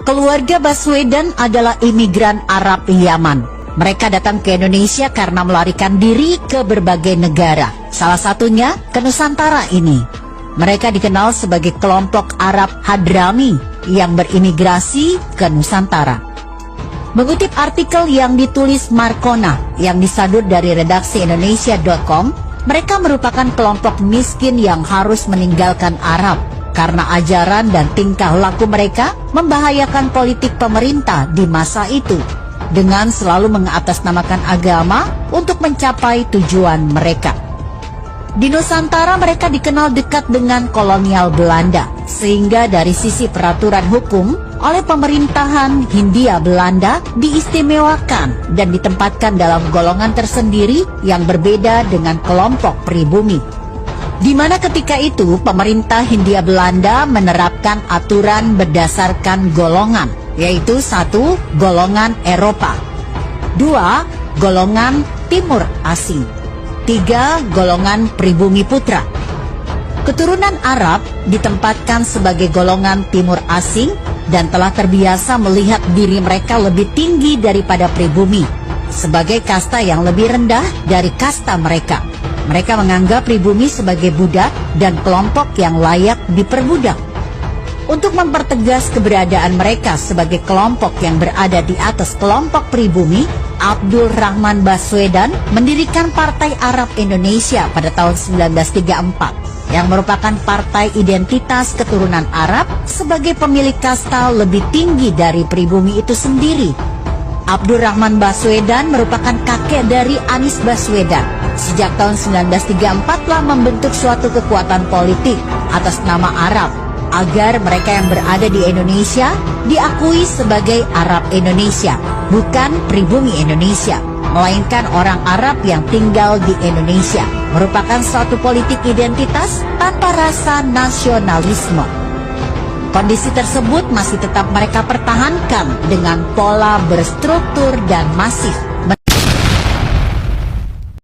Keluarga Baswedan adalah imigran Arab Yaman. Mereka datang ke Indonesia karena melarikan diri ke berbagai negara. Salah satunya ke Nusantara ini. Mereka dikenal sebagai kelompok Arab Hadrami yang berimigrasi ke Nusantara. Mengutip artikel yang ditulis Markona yang disadur dari redaksi Indonesia.com, mereka merupakan kelompok miskin yang harus meninggalkan Arab karena ajaran dan tingkah laku mereka membahayakan politik pemerintah di masa itu dengan selalu mengatasnamakan agama untuk mencapai tujuan mereka. Di Nusantara mereka dikenal dekat dengan kolonial Belanda, sehingga dari sisi peraturan hukum oleh pemerintahan Hindia Belanda diistimewakan dan ditempatkan dalam golongan tersendiri yang berbeda dengan kelompok pribumi. Di mana ketika itu pemerintah Hindia Belanda menerapkan aturan berdasarkan golongan, yaitu 1. Golongan Eropa, 2. Golongan Timur Asing, 3. Golongan pribumi putra. Keturunan Arab ditempatkan sebagai golongan Timur Asing dan telah terbiasa melihat diri mereka lebih tinggi daripada pribumi, sebagai kasta yang lebih rendah dari kasta mereka. Mereka menganggap pribumi sebagai budak dan kelompok yang layak diperbudak. Untuk mempertegas keberadaan mereka sebagai kelompok yang berada di atas kelompok pribumi, Abdul Rahman Baswedan mendirikan Partai Arab Indonesia pada tahun 1934 yang merupakan partai identitas keturunan Arab sebagai pemilik kasta lebih tinggi dari pribumi itu sendiri. Abdul Rahman Baswedan merupakan kakek dari Anies Baswedan. Sejak tahun 1934 telah membentuk suatu kekuatan politik atas nama Arab agar mereka yang berada di Indonesia diakui sebagai Arab Indonesia, bukan pribumi Indonesia, melainkan orang Arab yang tinggal di Indonesia, merupakan suatu politik identitas tanpa rasa nasionalisme. Kondisi tersebut masih tetap mereka pertahankan dengan pola berstruktur dan masif.